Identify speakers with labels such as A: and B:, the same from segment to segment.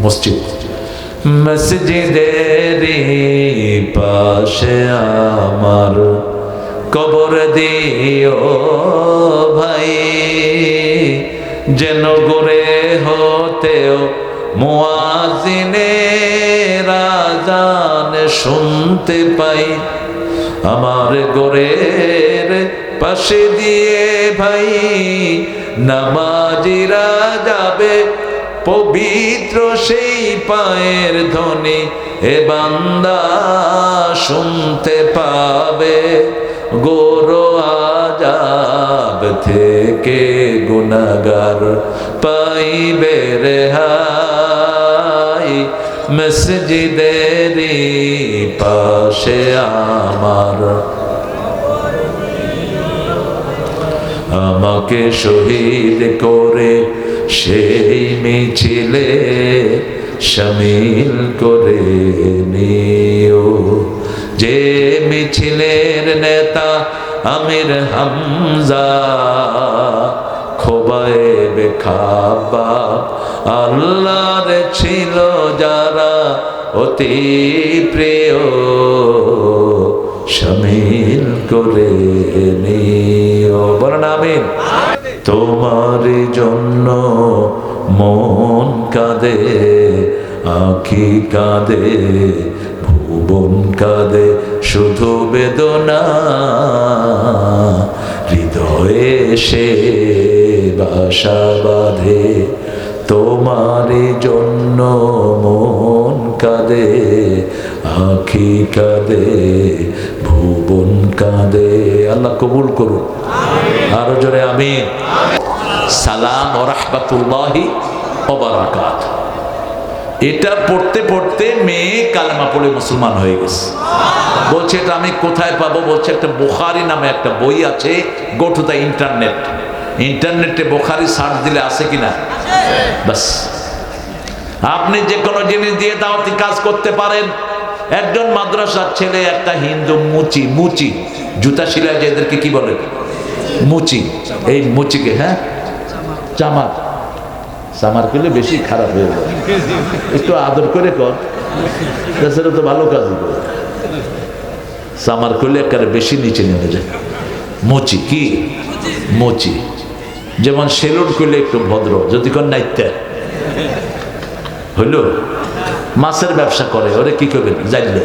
A: মসজিদ। মসজিদেরই পাশে আমার কবর দিও ভাই, যেন গড়ে হতেও মুয়াজ্জিনের আযান শুনতে পাই। আমার গোরের পাশে দিয়ে ভাই নামাজিরা যাবে, পবিত্র সেই পায়ের ধ্বনি এ বান্দা শুনতে পাবে। গোরো আযাব থেকে গুনাহগার পাইবে রেহাই, মসজিদেরই পাশে আমার। আমাকে শহীদ করে সেই মিছিলে শামিল করে নিও, যে মিছিলের নেতা আমির হামজা, খোবাইবে খাব্বাব আল্লাহর ছিল যারা অতি প্রিয়, শামিল করে নিও। বলেন আমিন। তোমার জন্য মন কাঁদে, আঁখি কাঁদে, ভুবন কাঁদে, শুধু বেদনা হৃদয়ে সে বাসা বাঁধে। তোমার জন্য মন কাঁদে, আঁখি কাঁদে, ভুবন কাঁদে। আল্লাহ কবুল করুন। আরো জোরে আমিন। সালাম ওয়া রাহমাতুল্লাহি ওয়া বারাকাতুহু। এটা পড়তে পড়তে মেয়ে কালেমা পড়ে মুসলমান হয়ে গেছে। বলছে এটা আমি কোথায় পাবো? বলছে একটা বুখারী নামে একটা বই আছে, গো টু দ্য ইন্টারনেট। ইন্টারনেটে বুখারী সার্চ দিলে আছে কিনা? বাস, আপনি যে কোনো জিনিস দিয়ে দাওয়াতি কাজ করতে পারেন। একজন মাদ্রাসার ছেলে একটা হিন্দু মুচি, মুচি জুতা শিলায় যে এদেরকে কি বলে? মুচি। এই মুচিকে হ্যাঁ চামার, চামার করলে বেশি খারাপ হয়ে যায়, একটু আদর করে কর, তাছাড়া তো ভালো কাজই করে। চামার করলে একেবারে বেশি নিচে নেমে যায়। মুচি কি? মুচি। যেমন সেলুন করলে একটু ভদ্র, যদি কোন নাইতে হইল। মাছের ব্যবসা করে, ওরে কি করবেন জানলে?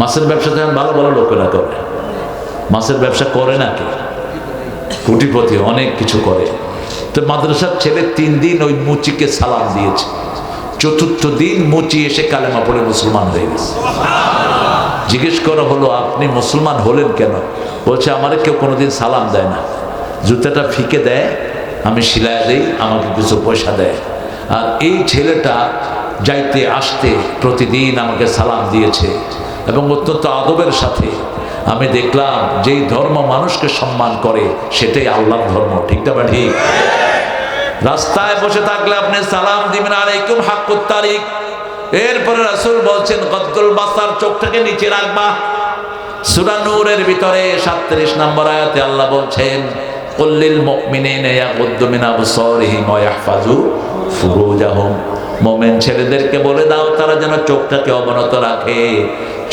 A: মাছের ব্যবসা তখন ভালো ভালো লোকেরা করে। মাছের ব্যবসা করে না কে? কোটিপতি, অনেক কিছু করে। তো মাদ্রাসার ছেলে 3 দিন ওই মুচিকে সালাম দিয়েছে। 4র্থ দিন মুচি এসে কালেমা পড়ে মুসলমান হয়ে গেছে। জিজ্ঞেস করা হলো আপনি মুসলমান হলেন কেন? বলছে আমারে কেউ কোনোদিন সালাম দেয় না, জুতাটা ফিকে দেয়, আমি সিলায় দেই, আমাকে কিছু পয়সা দেয়। আর এই ছেলেটা যাইতে আসতে প্রতিদিন আমাকে সালাম দিয়েছে এবং অত্যন্ত আদবের সাথে। আমি দেখলাম যেই ধর্ম মানুষকে সম্মান করে সেটাই আল্লাহর ধর্ম। ঠিক না ঠিক? রাস্তায় বসে থাকলে আপনি সালাম দিবেন আলাইকুম হাক্কুত তারিক। এরপরে রাসূল বলছেন গদ্দুল বাসার, চোখটাকে নিচে রাখবা। সূরা নূরের ভিতরে 37 নম্বর আয়াতে আল্লাহ বলছেন কুল্লিল মুমিনিনা ইয়াগুদ্দু মিন আবসারিহিম ওয়া ইয়াহফাযু ফুরুজাহুম। মুমিন ছেলেদেরকে বলে দাও তারা যেন চোখটাকে অবনত রাখে।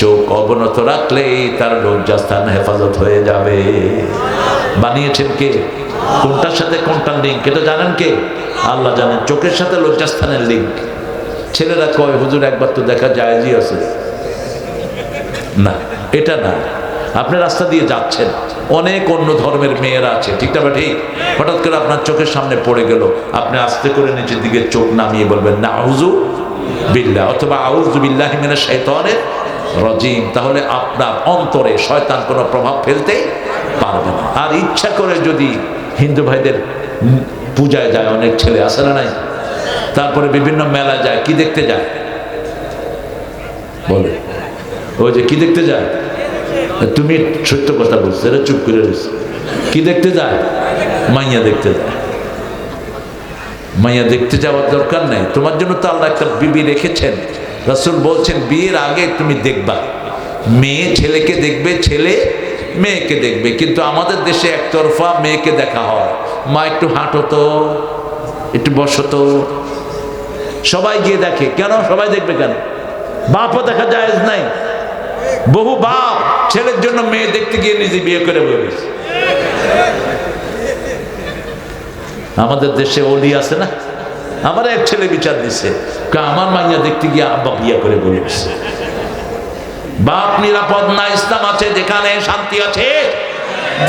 A: চোখ অবনত রাখলেই তার লজ্জাস্থান হেফাজত হয়ে যাবে। বানিয়েছেন কে? কোনটার সাথে কোনটার লিঙ্ক এটা জানেন কে? আল্লাহ জানেন। চোখের সাথে লজ্জাস্থানের লিঙ্ক। ছেলেরা কয় হুজুর একবার তো দেখা জায়েজই আছে। না, এটা না। আপনি রাস্তা দিয়ে যাচ্ছেন, অনেক অন্য ধর্মের মেয়েরা আছে, ঠিক না ঠিক? হঠাৎ করে আপনার চোখের সামনে পড়ে গেল, আপনি আস্তে করে নিচের দিকে চোখ নামিয়ে বলবেন নাউযু বিল্লাহ অথবা আউযু বিল্লাহি মিনাশ শাইতানির রাজিম। তাহলে আপনার অন্তরে শয়তান কোনো প্রভাব ফেলতে পারবে না। আর ইচ্ছা করে যদি হিন্দু ভাইদের পূজায় যায়, অনেক ছেলে আছে না নাই? তারপরে বিভিন্ন মেলা যায়, কি দেখতে যায়? বলে ওই যে কি দেখতে যায়? তুমি সত্য কথা বলছো, এরা চুপ করে রয়েছে। কি দেখতে যায়? মাইয়া দেখতে যায়। মাইয়া দেখতে যাওয়ার দরকার নেই, তোমার জন্য তো আল্লাহ একটা বিবি রেখেছেন। রাসূল বলছেন বিয়ের আগে তুমি দেখবা, মেয়ে ছেলেকে দেখবে, ছেলে মেয়েকে দেখবে। কিন্তু আমাদের দেশে একতরফা মেয়েকে দেখা হয়। মা একটু হাঁটো তো, একটু বসো তো, সবাই গিয়ে দেখে। কেন সবাই দেখবে কেন? বাপও দেখা জায়েজ নাই। বহু বাপ ছেলের জন্য মেয়ে দেখতে গিয়ে নিজে বিয়ে করে বলেছে। আমাদের দেশে ওলি আছে না, আমার এক ছেলে বিচার দিচ্ছে, আমার মাইয়া দেখতে গিয়ে আব্বা বিয়ে করে বলেছে। বাপ নিরাপদ না, ইসলাম আছে যেখানে শান্তি আছে।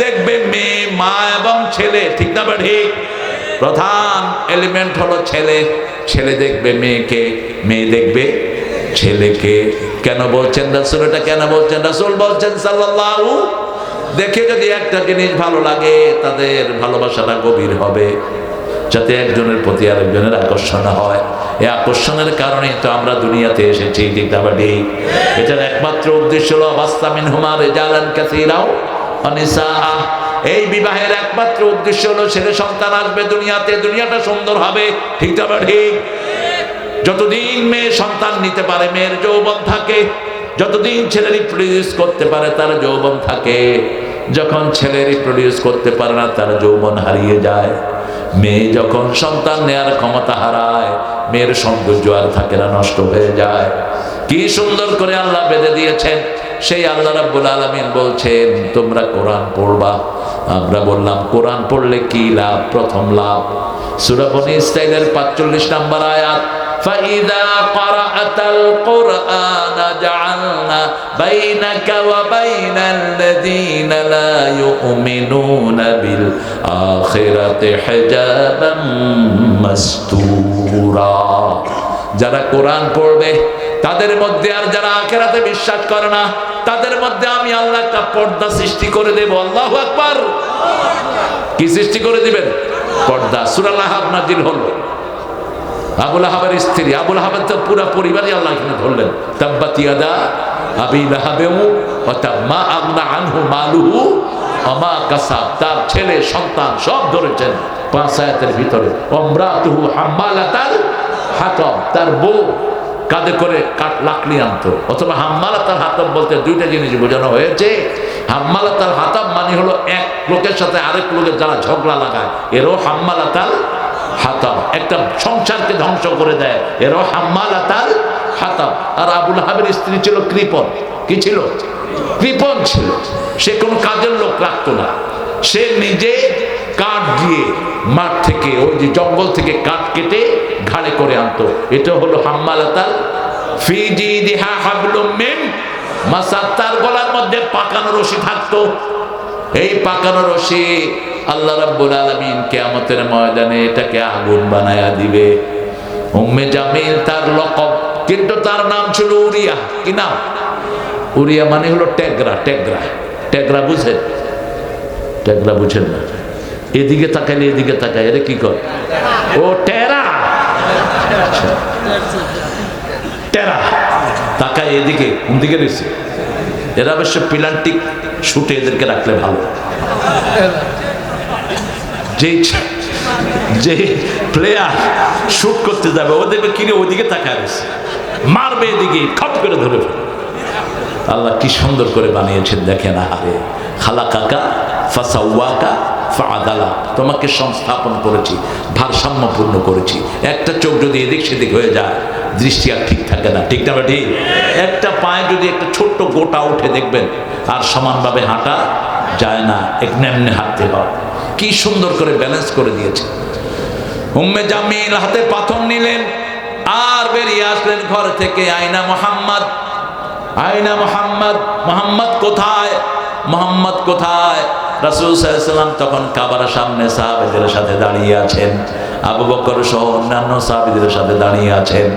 A: দেখবে মেয়ে, মা এবং ছেলে, ঠিক না ঠিক? প্রধান এলিমেন্ট হলো ছেলে। ছেলে দেখবে মেয়েকে, মেয়ে দেখবে ছেলেকে। কেন বলছেন রাসূল? এটা কেন বলছেন? রাসূল বলছেন সাল্লাল্লাহু, দেখে যদি একটা জিনিস ভালো লাগে তাদের ভালোবাসাটা গভীর হবে, যাতে একজনের প্রতি আরেকজনের আকর্ষণ হয়। এই আকর্ষণের কারণে তো আমরা দুনিয়াতে এসেছি, ঠিক না ঠিক? এটার একমাত্র উদ্দেশ্য হলো বাস্তামিনহুমা রিজালান কাসীরা ওয়া নিসাআ। এই বিবাহের একমাত্র উদ্দেশ্য হলো ছেলে সন্তান আসবে দুনিয়াতে, দুনিয়াটা সুন্দর হবে, ঠিক না ঠিক? যতদিন মেয়ে সন্তান নিতে পারে মেয়ের যৌবন থাকে, যতদিন ছেলে রিপ্রোডিউস করতে পারে তার যৌবন থাকে। যখন ছেলে রিপ্রোডিউস করতে পারে না তার যৌবন হারিয়ে যায়। মেয়ে যখন সন্তান নেয়ার ক্ষমতা হারায় মেয়ের সৌন্দর্য আর থাকে না, নষ্ট হয়ে যায়। কি সুন্দর করে আল্লাহ বেঁধে দিয়েছেন। সেই আল্লাহ রাব্বুল আলামিন বলছেন তোমরা কোরআন পড়বা। আমরা বললাম কোরআন পড়লে কি লাভ? প্রথম লাভ সূরা বনী ইসরাঈলের 45 নম্বর আয়াত, فَإِذَا قَرَأْتَ الْقُرْآنَ جَعَلْنَا بَيْنَكَ وَبَيْنَ الَّذِينَ لَا يُؤْمِنُونَ بِالْآخِرَةِ حِجَابًا مَسْتُورًا। যারা কোরআন পড়বে তাদের মধ্যে, আর যারা আখিরাতে বিশ্বাস করে না তাদের মধ্যে আমি আল্লাহ একটা পর্দা সৃষ্টি করে দেব। আল্লাহু আকবার। কি সৃষ্টি করে দিবেন? পর্দা। সূরা লাহাব নাজিল হলো। আবু লাহাবের স্ত্রী, আবু লাহাবের তো পুরো পরিবারই আল্লাহ এখানে ধরলেন। তাব্বাত ইয়াদা আবি লাহাবিন ওয়া তাম্মা আগনা আনহু মালুহু ওয়া মা কাসাব। তার ছেলে সন্তান সব ধরেছেন 5 আয়াতের ভিতরে। ওমরাতুহু হাম্মালাতাল হাতাব, তার বউ কাঁধে করে লাকড়ি আনতো। অথবা হাম্মালাতাল হাতাব বলতে দুইটা জিনিস বোঝানো হয়েছে। হাম্মালাতাল হাতাব মানে হলো এক লোকের সাথে আরেক লোকের যারা ঝগড়া লাগায় এরও হাম্মালাতাল হাতাব, একটা সংসারকে ধ্বংস করে দেয় এরও হাম্মালাতাল হাতাব। আর আবু লাহাবের স্ত্রী ছিল কৃপণ। কি ছিল? কৃপণ ছিল। সে কোনো কাজের লোক রাখতো না। সে নিজে কাঠ দিয়ে মাঠ থেকে, ওই যে জঙ্গল থেকে কাঠ কেটে ঘাড়ে করে আনতো। এটা হলো হাম্মালাতাল ফি জিদিহা হাবলুম মিন মাসাদ। তার গলার মধ্যে পাকানো রশি থাকতো। এই পাকানো রশি আল্লাহ রাব্বুল আলামিন কিয়ামতের ময়দানে এটাকে আগুন বানায়া দিবে। উম্মে জামিল তার লকব, কিন্তু তার নাম ছিল উরিয়া। কি নাম? উরিয়া মানে হলো টেগরা। টেগরা, টেগরা বুঝেন? টেগরা বুঝেন না? এদিকে তাকাইলে এদিকে তাকায়, এরা কি করে? ও টেরা, টেরা তাকায় এদিকে, কোন দিকে রয়েছে? এরা অবশ্য প্লান্টিক শুটে এদেরকে রাখলে ভালো। যে প্লেয়ার শুট করতে যাবে ও দেখবে কিনে ওইদিকে তাকায় রয়েছে, মারবে এদিকে, খপ করে ধরে ফেলে। আল্লাহ কি সুন্দর করে বানিয়েছেন দেখেন। আরে খালাকাকা ফাসাওয়াকা ফাআদালা, তোমাকে সংস্থাপন করেছি, ভারসাম্যপূর্ণ করেছি। একটা চোখ যদি এদিক সেদিক হয়ে যায় দৃষ্টি আর ঠিক থাকে না, ঠিক না ঠিক? একটা পায়ে যদি একটা ছোট্ট গোটা উঠে দেখবেন আর সমানভাবে হাঁটা যায় না, এমনি হাঁটতে হয়। কি সুন্দর করে ব্যালেন্স করে দিয়েছে। উম্মে জামিল হাতে পাথর নিলেন আর বেরিয়ে আসলেন ঘর থেকে। আয়না মোহাম্মদ, আয়না মোহাম্মদ, মোহাম্মদ কোথায়? মোহাম্মদ কোথায়? রাসূল সাল্লাল্লাহু আলাইহি ওয়াসাল্লাম তখন কাবার সামনে সাহাবীদের সাথে দাঁড়িয়ে আছেন, আবু বকর সহ অন্যান্য সাহাবীদের সাথে দাঁড়িয়ে আছেন।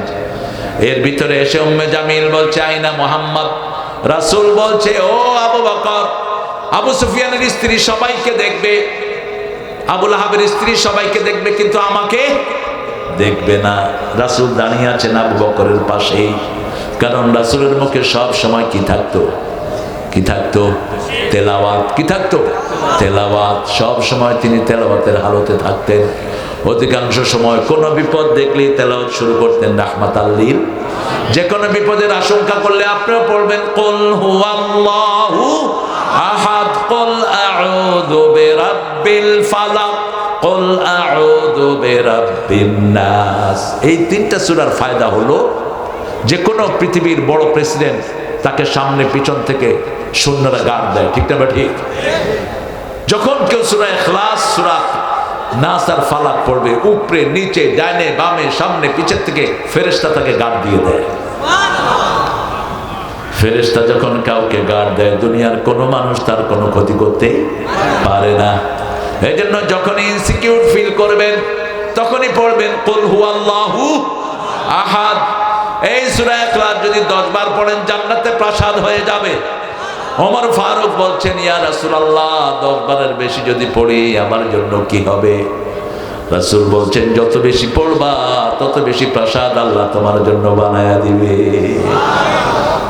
A: এর ভিতরে এসে উম্মে জামিল বলছে আয়না মোহাম্মদ। রাসূল বলছে ও আবু বকর, আবু সুফিয়ানের স্ত্রী সবাইকে দেখবে, আবু লাহাবের স্ত্রী সবাইকে দেখবে, কিন্তু আমাকে দেখবে না। রাসূল দাঁড়িয়ে আছেন আবু বকরের পাশেই, কারণ রাসূলের মুখে সব সময় কি থাকতো? কি থাকতো? তেলাওয়াত। কি থাকতো? তেলাওয়াত। সব সময় তিনি তেলাওয়াতের হালতে থাকতেন। অধিকাংশ সময় কোনো বিপদ দেখলেই তেলাওয়াত শুরু করতেন রাহমাতাল লিল। যে কোনো বিপদের আশঙ্কা করলে আপনিও পড়বেন কুল হুয়াল্লাহু আহাদ, কুল আউযু বিরাব্বিল ফালাক, কুল আউযু আউযু বিরাব্বিন নাস। এই তিনটা সূরার ফায়দা হলো যে কোনো পৃথিবীর বড় প্রেসিডেন্ট তাকে সামনে পিছন থেকে সৈন্যরা গার্ড দেয়, ঠিক না ঠিক? যখন কেউ সূরা ইখলাস, সূরা নাস আর ফালাক পড়বে, উপরে নিচে ডাইনে বামে সামনে পিছের থেকে ফেরেশতা তাকে গার্ড দিয়ে দেয়। ফেরেশতা যখন কাউকে গার্ড দেয়, দুনিয়ার কোনো মানুষ তার কোনো ক্ষতি করতে পারে না। এই জন্য যখনই ইনসিকিউর ফিল করবেন তখনই পড়বেন কুল হুয়াল্লাহু আহাদ। এই সূরা ইখলাস যদি 10 বার পড়েন জান্নাতে প্রাসাদ হয়ে যাবে। ওমর ফারুক বলছেন, ইয়া রাসূলুল্লাহ 10 বারের বেশি যদি পড়ি আমার জন্য কি হবে? রাসূল বলছেন, যত বেশি পড়বা তত বেশি প্রাসাদ আল্লাহ তোমার জন্য বানায়া দিবে।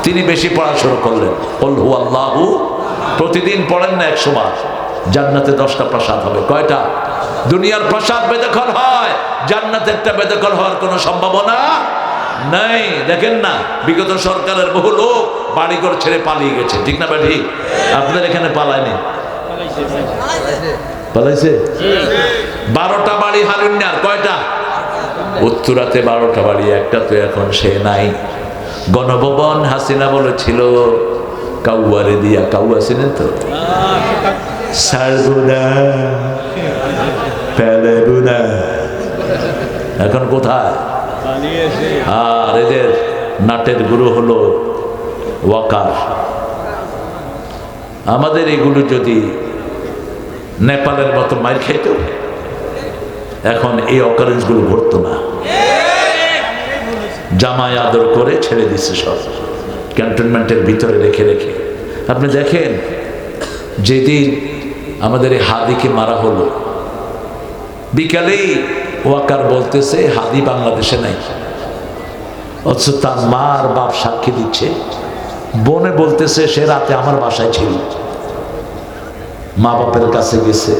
A: তিনি বেশি পড়া শুরু করলেন, কুল হুয়াল্লাহু প্রতিদিন পড়েন না 100 বার, জান্নাতে 10টা প্রাসাদ হবে। কয়টা? দুনিয়ার প্রাসাদ বেদখল হয়, জান্নাতেরটা বেদখল হওয়ার কোনো সম্ভাবনা নাই। দেখেন না, বিগত সরকারের বহু লোক বাড়িঘর ছেড়ে পালিয়ে গেছে, ঠিক না ভাই? আপনাদের এখানে পালায়নি? পালাইছে 12টা বাড়ি হারুন্যার। কয়টা? উত্তরাতে 12টা বাড়ি, একটা তো এখন সে নাই। গণভবন হাসিনা বলেছিল কাউয়ারে দিয়া, কাউয়া ছিলেন তো, সারবুনা ফেলেবুনা, এখন কোথায়? আর এদের নাটের গুরু হলো ওয়াকার। আমাদের এগুলো যদি নেপালের মতো মাইর খেত, এখন এই অকারেন্স গুলো ঘটতো না। জামাই আদর করে ছেড়ে দিচ্ছে সব, ক্যান্টনমেন্টের ভিতরে রেখে রেখে। আপনি দেখেন, যেদিন আমাদের এই হাদিকে মারা হলো, বিকালেই ওয়াকার বলতেছে হাদি বাংলাদেশে নাই, অথচ তার মা আর বাপ সাক্ষী দিচ্ছে। বোনে বলতেছে সে রাতে আমার বাসায় ছিল, মা বাপের কাছে গেছে,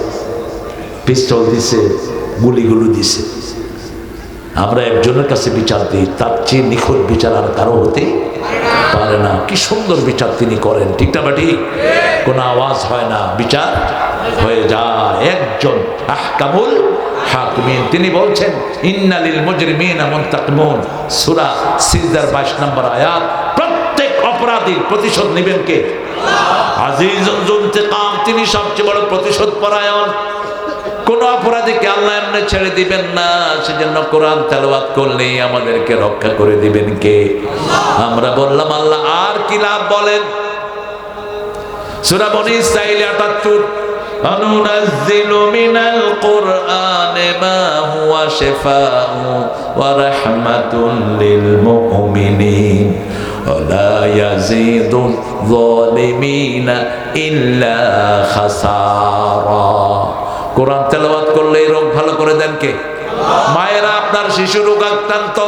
A: পিস্তল দিছে, গুলিগুলো দিছে। আমরা একজনের কাছে বিচার দিই, তার চেয়ে নিখুঁত বিচার আর কারো হতে পারে না। কি সুন্দর বিচার তিনি করেন, ঠিক না বাটি? কোনো আওয়াজ হয় না, বিচার হয়ে যায়। একজন আহকামুল হাকিমিন। তিনি বলছেন ইন্নালিল মুজরিমিনা মুনতাকিমুন, সূরা সিজদার 22 নম্বর আয়াত। প্রত্যেক অপরাধীর প্রতিশোধ নেবেন কে? আজিজুন যুনতিকাম, তিনি সবচেয়ে বড় প্রতিশোধ পরায়ণ। কোন অপরাধীকে আল্লাহ এমনি ছেড়ে দিবেন না। সেজন্য কোরআন তেলাওয়াত করলেই আমাদেরকে রক্ষা করে দিবেন কে? আমরা বললাম আল্লাহ। আর কি লাভ বলেন? সূরা বনী ইসরাঈল ৭৮, অনুনাজ্জিলু মিনাল কুরআনি মা হুয়া শিফাউ ওয়া রাহমাতুন লিল মুমিনিন ওয়া লা ইয়াজিদু যালিমিনা ইল্লা খাসারা। কোরআন তেলাওয়াত করলে রোগ ভালো করে দেন কে? মায়েরা, আপনার শিশু রোগ আক্রান্ত,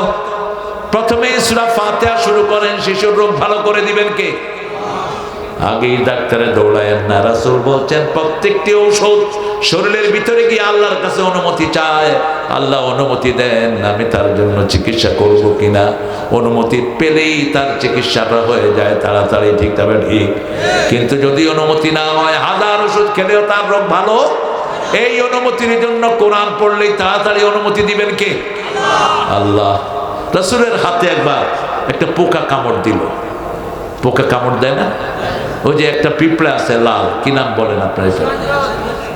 A: প্রথমেই সূরা ফাতিহা শুরু করেন, শিশুর রোগ ভালো করে দিবেন কে? আগেই ডাক্তারে দৌড়ায়েন না। রাসূল বলছেন প্রত্যেকটি ঔষধ শরীরের ভিতরে গিয়ে আল্লাহর কাছে অনুমতি চায়, আল্লাহ অনুমতি দেন আমি তার জন্য চিকিৎসা করব কিনা। অনুমতি পেলেই তার চিকিৎসাটা হয়ে যায় তাড়াতাড়ি, ঠিক তবে ঠিক। কিন্তু যদি অনুমতি না হয়, হাজার ওষুধ খেলেও তার রোগ ভালো। এই অনুমতির জন্য কোরআন পড়লেই তাড়াতাড়ি অনুমতি দিবেন কে? আল্লাহ। রাসূলের হাতে একবার একটা পোকা কামড় দিল। পোকা কামড় দেয় না? ওই যে একটা পিঁপড়া আছে লাল, কি নাম বলেন আপনার?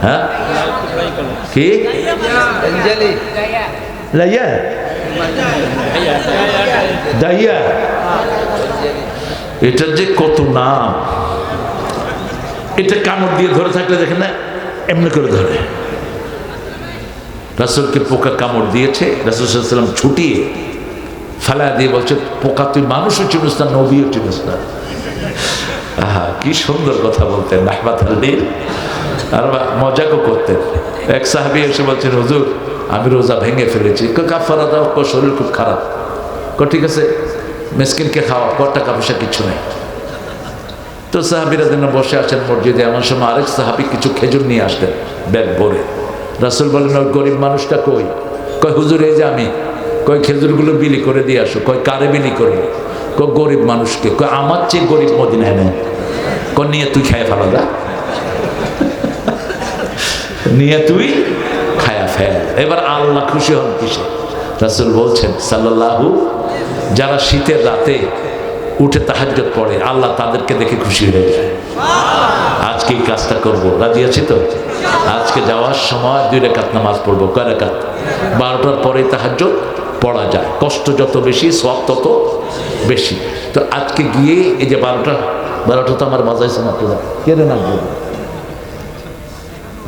A: হ্যাঁ, কি? লাইয়া, দাইয়া, এটার যে কত নাম। এটা কামড় দিয়ে ধরে থাকলে দেখেন না, এমনি করে ধরে। রাসূলকে পোকা কামড় দিয়েছে, রাসূল সাল্লাল্লাহু আলাইহি ওয়াসাল্লাম ছুটিয়ে ফেলা দিয়ে বলছে, পোকা তুই মানুষও চিনিস না, নবীও চিনিস না। আহা, কি সুন্দর কথা বলতেন রাহমাতুল্লিল। আর মজাকও করতেন। এক সাহাবী এসে বলছেন, হুজুর আমি রোজা ভেঙে ফেলেছি। কাফারা দাও, শরীর খুব খারাপ। ঠিক আছে, মিসকিনকে খাওয়া, টাকা পয়সা কিছু নেই। তো সাহাবীরা যেন বসে আছেন মসজিদে, এমন সময় আরেক সাহাবী কিছু খেজুর নিয়ে আসলেন ব্যাগ ভরে। রাসূল বলেন, ওই গরিব মানুষটা কই? কয় হুজুর এই যে আমি। কয় খেজুরগুলো বিলি করে দিয়ে আসো। কয় কারে বিলি করবো? কয় গরিব মানুষকে। কয় আমার চেয়ে গরিব মদিনায় নেই। কয় নিয়ে তুই খায় ফেলা যা, নিয়ে তুই খায়া ফেল। এবার আল্লাহ খুশি হন কিসে? রাসূল বলছেন সাল্লাল্লাহু, যারা শীতের রাতে উঠে তাহাজ্জুদ পড়ে আল্লাহ তাদেরকে দেখে খুশি হয়ে যায়। আজকে এই কাজটা করব, রাজি আছি তো? আজকে যাওয়ার সময় 2 রাকাত নামাজ পড়বো। কয় রাকাত? 12টার পরে তাহাজ্জুদ পড়া যায়, কষ্ট যত বেশি সওয়াব তত বেশি। তো আজকে গিয়ে এই যে 12টা তো আমার বাজাইছে না, তোরা কেড়ে না বলবো।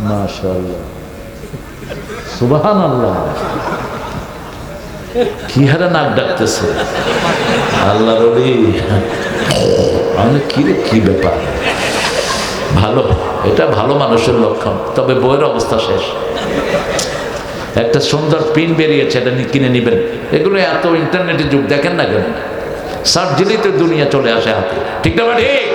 A: মাশাআল্লাহ, সুবহানাল্লাহ, কি হারে নাক ডাকতেছে আল্লাহর ওলি। আমি কি ব্যাপার, ভালো, এটা ভালো মানুষের লক্ষণ। তবে বইয়ের অবস্থা শেষ। একটা সুন্দর পিন বেরিয়েছে, এটা কিনে নেবেন। এগুলো এত ইন্টারনেটের যুগ, দেখেন না কেন? সার্চ দিলেই তো দুনিয়া চলে আসে হাতে, ঠিক না? ঠিক।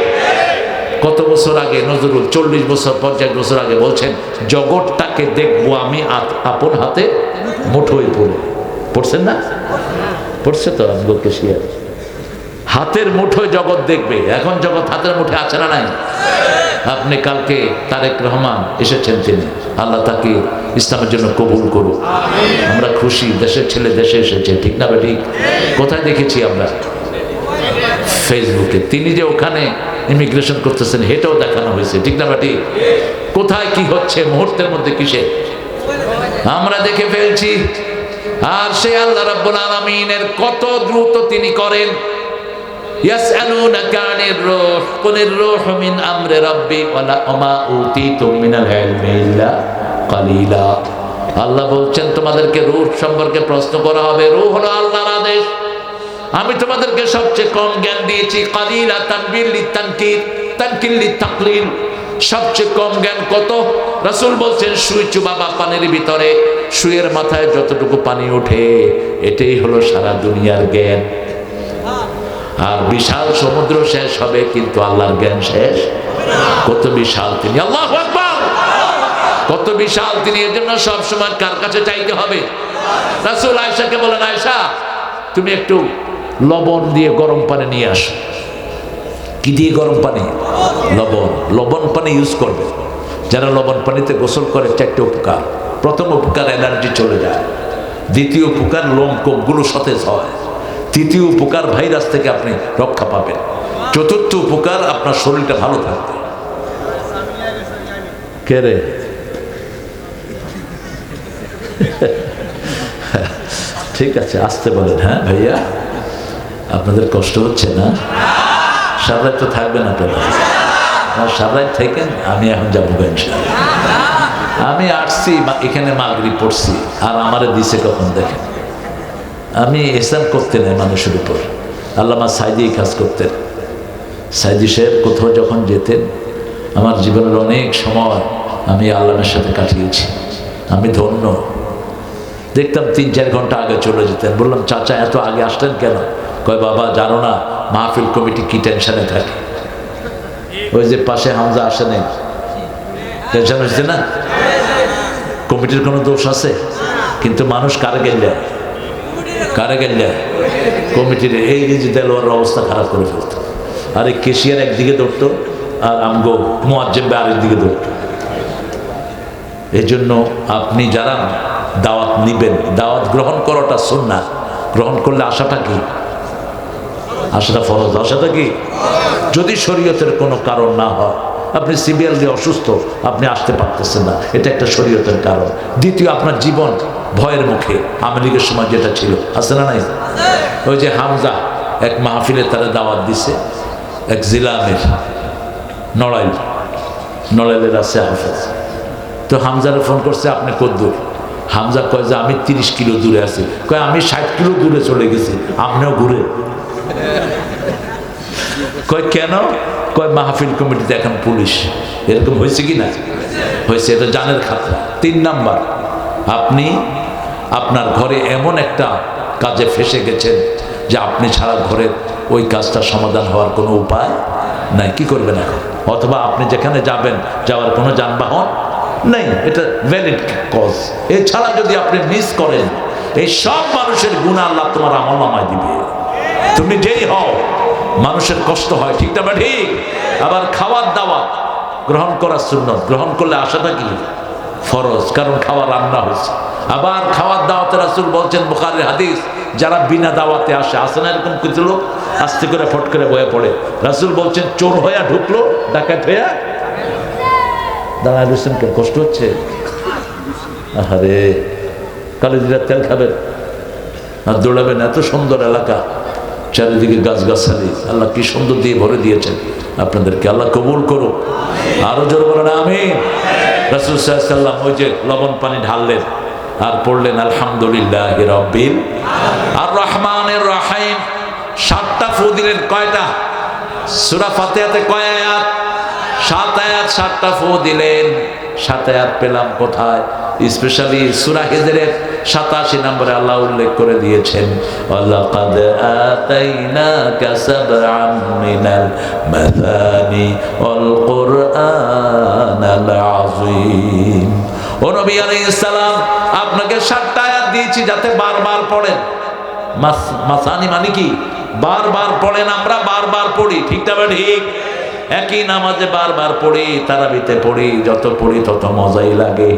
A: কত বছর আগে নজরুল 40 বছর 50 বছর আগে বলছেন, জগৎটাকে দেখবো আমি আপন হাতে মুঠোয় পড়ে। পড়ছেন না? পড়ছে তো আমগোকে শিয়ার, হাতের মুঠোয় জগৎ দেখবে। এখন জগৎ হাতের মুঠে আছে না নাই? আপনি কালকে তারেক রহমান এসেছেন, তিনি, আল্লাহ তাকে ইসলামের জন্য কবুল করুন। আমরা খুশি, দেশের ছেলে দেশে এসেছে, ঠিক না ঠিক? কোথায় দেখেছি আমরা? ফেসবুকে। তিনি যে ওখানে ইমিগ্রেশন করতেছেন এটাও দেখানো হয়েছে, ঠিক না ঠিক? কোথায় কি হচ্ছে মুহূর্তের মধ্যে কিসে আমরা দেখে ফেলছি। আর সে আল্লাহ রাব্বুল আলামিনের কত দ্রুত তিনি করেন। ইয়াসআলুনাকা আনির রূহ কুলির রূহু মিন আমরি রাব্বি ওয়া মা উতীতুম মিনাল ইলমি ইল্লা কালিলা। আল্লাহ বলছেন তোমাদেরকে রূহ সম্পর্কে প্রশ্ন করা হবে। রূহ হলো আল্লাহর আদেশ, আমি তোমাদেরকে সবচেয়ে কম জ্ঞান দিয়েছি। কালিলা তানবিল লিতানকির, তানকিল লিতাকলিল, সবচেয়ে কম জ্ঞান কত? রাসূল বলছেন সুই চুবাবা পানির ভিতরে, সুইয়ের মাথায় যতটুকু পানি ওঠে এটাই হলো সারা দুনিয়ার জ্ঞান। আর বিশাল সমুদ্র শেষ হবে কিন্তু আল্লাহর জ্ঞান শেষ। কত বিশাল তিনি, আল্লাহু আকবার, কত বিশাল তিনি। এর জন্য সবসময় কার কাছে চাইতে হবে? রাসূল আয়েশাকে বলেন, আয়েশা তুমি একটু লবণ দিয়ে গরম পানি নিয়ে আসো। কি দিয়ে গরম পানি? লবণ। লবণ পানি ইউজ করবে। যারা লবণ পানিতে গোসল করে 4টে উপকার। প্রথম উপকার, এনার্জি চলে যায়। দ্বিতীয় উপকার, লোমকূপগুলো সতেজ হয়। তৃতীয় উপকার, ভাইরাস থেকে আপনি রক্ষা পাবেন। চতুর্থ উপকার, আপনার শরীরটা ভালো থাকবে। কে রে? ঠিক আছে, আসতে বলেন। হ্যাঁ ভাইয়া, আপনাদের কষ্ট হচ্ছে না? সারা তো থাকবেন আপনারা, সারা থাকেন। আমি এখন যাবো ইনশাআল্লাহ। আমি আসছি এখানে মাগরিব পড়ছি, আর আমারে দিছে কখন দেখেন। আমি এহসান করতে নাই মানুষের উপর। আল্লামা সাইদি কাজ করতেন। সাইদি সাহেব কোথাও যখন যেতেন, আমার জীবনের অনেক সময় আমি আল্লামের সাথে কাটিয়েছি। আমি ধন্য। দেখতাম 3-4 ঘন্টা আগে চলে যেতেন। বললাম, চাচা এত আগে আসলেন কেন? কয়, বাবা জানো না মাহফিল কমিটি কি টেনশনে থাকে। ওই যে পাশে হামজা আসে নেই, টেনশন হচ্ছে না? কমিটির কোনো দোষ আছে? কিন্তু মানুষ কারে গেলে, কারে গেলে কমিটির। এই যে দেলোয়ার অবস্থা খারাপ করে ফেলত। আর এই কেশিয়ার একদিকে দৌড়তো, আর আমগো মুয়াজ্জিম ভাই আরেক দিকে দৌড়তো। এই জন্য আপনি যারা দাওয়াত নিবেন, দাওয়াত গ্রহণ করাটা সুন্নাত। গ্রহণ করলে আশাটা কি? আশাটা ফরজ। আশাটা কি? যদি শরীয়তের কোনো কারণ না হয়, আপনি সিভিয়ারলি অসুস্থ, আপনি আসতে পারতেছেন না, এটা একটা শরীয়তের কারণ। দ্বিতীয়, আপনার জীবন ভয়ের মুখে। আমেরিকার সময় যেটা ছিল, আছে না নাই? ওই যে হামজা এক মাহফিলে তারা দাওয়াত দিছে, এক জিলা আমির, নড়াইলের আছে হাফেজ। তো হামজারে ফোন করছে, আপনি কদ্দূর? হামজা কয় যে আমি 30 কিলো দূরে আছি। কয় আমি 60 কিলো দূরে চলে গেছি, আপনিও ঘুরে। কয় কেন? কয় মাহফিল কমিটিতে এখন পুলিশ। এরকম হয়েছে কি না? হয়েছে, এটা জানের খাতা। 3 নাম্বার, আপনি আপনার ঘরে এমন একটা কাজে ফেসে গেছেন যে আপনি ছাড়া ঘরের ওই কাজটা সমাধান হওয়ার কোনো উপায় নাই। কি করবেন এখন? অথবা আপনি যেখানে যাবেন, যাওয়ার কোনো যানবাহন নেই, এটা ভ্যালিড কজ। এছাড়া যদি আপনি মিস করেন, এই সব মানুষের গুনাহ আল্লাহ তোমার আমলনামায় দিবে। তুমি যেই হও, মানুষের কষ্ট হয়, ঠিক না ঠিক? আবার খাওয়ার দাওয়াত গ্রহণ করার সুন্নত। গ্রহণ করলে আশাটা কি? ফরজ, কারণ খাওয়া রান্না হয়েছে। আবার খাওয়ার দাওয়াতে রাসূল বলছেন, বুখারীর হাদিস, যারা বিনা দাওয়াতে আসে না এরকম কিছু লোক আস্তে করে ফট করে বয়ে পড়ে, রাসূল বলছেন চোর হইয়া ঢুকলো, ডাকাত হইয়া দাঁড়ায় রয়েছেন, কেন কষ্ট হচ্ছে? আরে কালিজিরা তেল খাবেন আর দৌড়াবেন, এত সুন্দর এলাকা, চারিদিকে গাছগাছালি, আল্লাহ কি সুন্দর দিয়ে ভরে দিয়েছেন আপনাদেরকে, আল্লাহ কবুল করুন। আরো জোর বলেন আমিন। রাসূল সাল্লাল্লাহু আলাইহি ওয়াসাল্লাম ওই যে লবণ পানি ঢাললেন আর পড়লেন আলহামদুলিল্লাহি রাব্বিল আর রহমানির রহিম। 7টা ফু দিলেন। কয়টা? সূরা ফাতিহাতে কয় আয়াত? 7 আয়াত। 7টা ফু দিলেন। 7 আয়াত পেলাম কোথায়? স্পেশালি সূরা হিজরের 87 নম্বরে আল্লাহ উল্লেখ করে দিয়েছেন, ওয়ালাকাদ আতাইনাকা সাবআন মিনাল মাসানি ওয়াল কুরআনাল আযীম। ও নবী আলাইহিস সালাম, আপনাকে 7টা আয়াত দিয়েছি যাতে বারবার পড়েন। মাসানি মানে কি? বারবার পড়েন, আমরা বারবার পড়ি, ঠিক না ঠিক? একই নামাজে বারবার পড়ি, তারাবিতে পড়ি, যত পড়ি তত মজাই লাগে।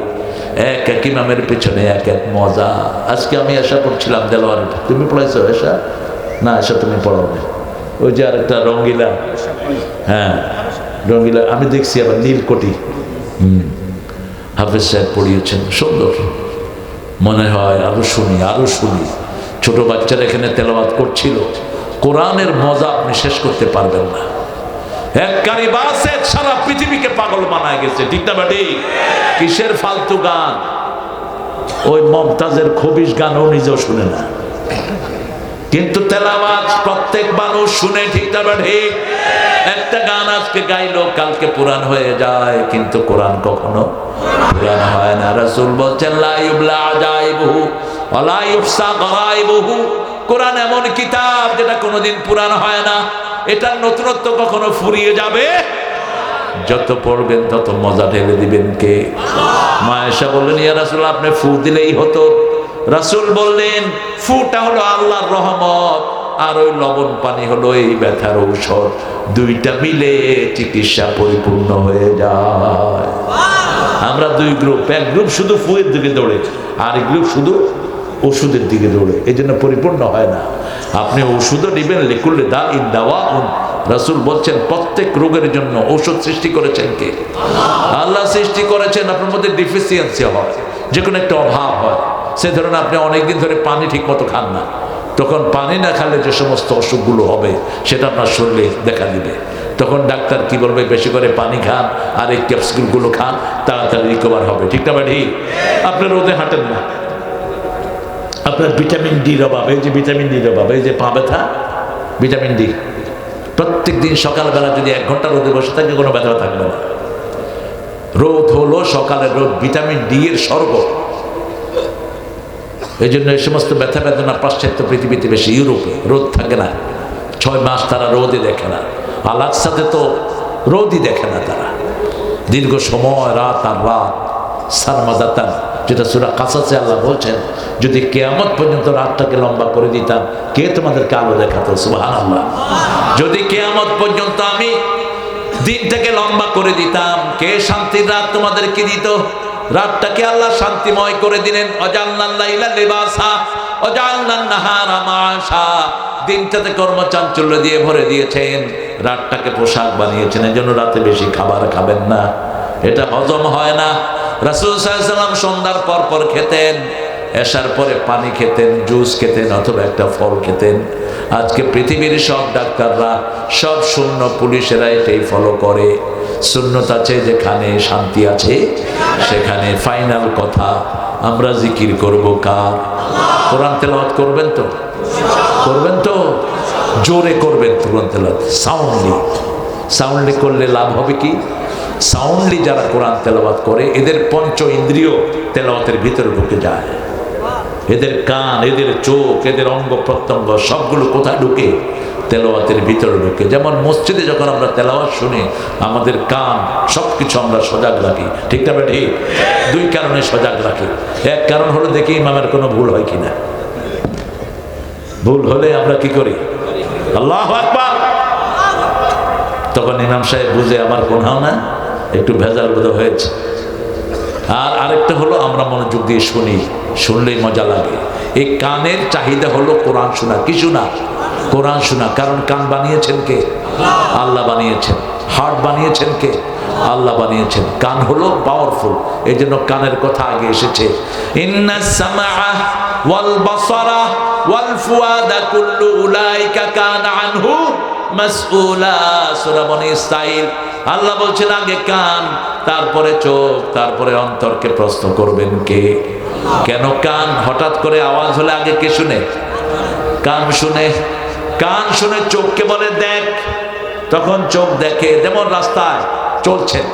A: এক ইমামের পিছনে এক মজা। আজকে আমি এসা পড়ছিলাম দেলোয়ার, তুমি পড়াইছো এসা? না, এসা তুমি পড়াও না। ওই যে আরেকটা রঙ্গিলা, হ্যাঁ রঙ্গিলা আমি দেখছি, আবার নীলকটি হাফেজ সাহেব পড়িয়েছেন, সুন্দর। মনে হয় আরো শুনি, আরো শুনি। ছোট বাচ্চারা এখানে তেলাওয়াত করছিল, কোরআনের মজা আপনি শেষ করতে পারবেন না। এক কারিবাসে সারা পৃথিবীকে পাগল বানায় গেছে, ঠিক না বাটি? কিসের ফালতু গান? ওই মমতাজের খবিশ গানও নিজেও শুনে না, কিন্তু তেলাওয়াত প্রত্যেক মানুষ শুনে, ঠিক না বাটি? একটা গান আজকে গাইলো, কালকে পুরাণ হয়ে যায়, কিন্তু কোরআন কখনো পুরাণ হয় না। রাসূল বলছেন, লা ইউবলা আজাইবুহু ওয়া লা ইউহসা গারাইবুহু। কোরআন এমন কিতাব যেটা কোনোদিন পুরাণ হয় না, এটার নতুনত্ব কখনো ফুরিয়ে যাবে। যত পড়বেন তত মজা ঢেলে দিবেন কে? মা আয়েশা বললেন, ইয়া রাসূলুল্লাহ, আপনি ফু দিলেই হতো। রাসূল বললেন, ফুটা হলো আল্লাহর রহমত, আর ওই লবণ পানি হলো এই ব্যথার ঔষধ। দুইটা মিলে চিকিৎসা পরিপূর্ণ হয়ে যায়। আমরা দুই গ্রুপ, এক গ্রুপ শুধু ফুয়ের দিকে দৌড়ে, আর এক গ্রুপ শুধু ওষুধের দিকে দৌড়ে, এই জন্য পরিপূর্ণ হয় না। আপনি ওষুধও নেবেন, লিকুল্লি দাইন দাওয়াউন। রাসূল বলছেন, প্রত্যেক রোগের জন্য ঔষধ সৃষ্টি করেছেন কে? আল্লাহ সৃষ্টি করেছেন। আপনার মধ্যে ডিফিসিয়েন্সি হয়, যে কোনো একটা অভাব হয়, সে ধরুন আপনি অনেকদিন ধরে পানি ঠিক মতো খান না, তখন পানি না খেলে যে সমস্ত অসুখগুলো হবে সেটা আপনার শরীরে দেখা দিবে। তখন ডাক্তার কি বলবে? বেশি করে পানি খান আর এই ক্যাপসুলগুলো খান, তাড়াতাড়ি রিকভার হবে, ঠিক না ঠিক? আপনি রোদে হাঁটেন না, আপনার ভিটামিন ডির অভাব, এই যে ভিটামিন ডির অভাব, এই যে পা ব্যথা, ভিটামিন ডি, প্রত্যেক দিন সকালবেলা যদি 1 ঘন্টা রোদে বসে থাকে কোনো ব্যথা থাকবে না। রোদ হলো সকালের রোদ, ভিটামিন ডি এর স্বর্গ। এই জন্য এই সমস্ত ব্যথা বেদনা পাশ্চাত্য পৃথিবীতে বেশি। ইউরোপে রোদ থাকে না, 6 মাস তারা রোদই দেখে না। আলাক্সাতে তো রোদই দেখে না তারা, দীর্ঘ সময় রাত আর রাত সারমাদাতান, যেটা সূরা কাসাসে আল্লাহ বলছেন, যদি কিয়ামত পর্যন্ত রাতটাকে লম্বা করে দিতাম, কে তোমাদেরকে আলো দেখাতো? সুবহানাল্লাহ। যদি কিয়ামত পর্যন্ত আমি দিনটাকে লম্বা করে দিতাম, কে শান্তির রাত তোমাদেরকে দিত? রাতটাকে আল্লাহ শান্তিময় করে দিলেন। অজালনাল লাইলা লিবাসা অজালনান নাহারা মাশা। দিনটাতে কর্মচাঞ্চল্য দিয়ে ভরে দিয়েছেন, রাতটাকে পোশাক বানিয়েছেন। এজন্য রাতে বেশি খাবার খাবেন না, এটা হজম হয় না। রাসূল সাল্লাল্লাহু আলাইহি ওয়াসাল্লাম সন্ধ্যার পর পর খেতেন, এশার পরে পানি খেতেন, জুস খেতেন, অথবা একটা ফল খেতেন। আজকে পৃথিবীর সব ডাক্তাররা, সব শূন্য পুলিশেরা এটাই ফলো করে। সুন্নত আছে যেখানে, শান্তি আছে সেখানে। ফাইনাল কথা, আমরা জিকির করব কার? কোরআন তেলাওয়াত করবেন তো? করবেন তো? জোরে করবেন কোরআন তেলাওয়াত, সাউন্ডলি। সাউন্ডলি করলে লাভ হবে কি? সাউন্ডলি যারা কোরআন তেলাওয়াত করে, এদের পঞ্চ ইন্দ্রিয় তেলাওয়াতের ভিতরে ঢুকে যায়। এদের কান, এদের চোখ, এদের অঙ্গ প্রত্যঙ্গ সবগুলো কোথায় ঢুকে? তেলাওয়াতের ভিতরে ঢুকে। যেমন মসজিদে যখন আমরা তেলাওয়াত শুনি, আমাদের কান সবকিছু আমরা সজাগ রাখি, ঠিক না ঠিক? 2 কারণে সজাগ রাখি। এক কারণ হলো দেখি ইমামের কোনো ভুল হয় কিনা। ভুল হলে আমরা কি করি? আল্লাহু আকবার। তখন ইমাম সাহেব বুঝে আমার গুনাহ না, একটু ভেজাল বোধ হয়েছে। আর আরেকটা হলো আমরা মনোযোগ দিয়ে শুনি, শুনলেই মজা লাগে। এই কানের চাহিদা হলো কোরআন শোনা। কি শোনা? কোরআন শোনা। কারণ কান বানিয়েছেন কে? আল্লাহ বানিয়েছেন। হার্ট বানিয়েছেন কে? আল্লাহ বানিয়েছেন। কান হলো পাওয়ারফুল, এই জন্য কানের কথা আগে এসেছে। ইন্নাস সামাআ ওয়াল বাসারা ওয়াল ফুয়াদা কুল্লু উলাইকা কানা আনহু মাসউলা। সূরা বনী ইসরাঈল। আল্লাহ বলছেন আগে কান, তারপরে চোখ, তারপরে অন্তরকে প্রশ্ন করবেন কে? কেন কান? হঠাৎ করে আওয়াজ হলে আগে কে শুনে? কান শুনে। কান শুনে চোখকে বলে দেখ, তখন চোখ দেখে। যেমন রাস্তায় চলছেন,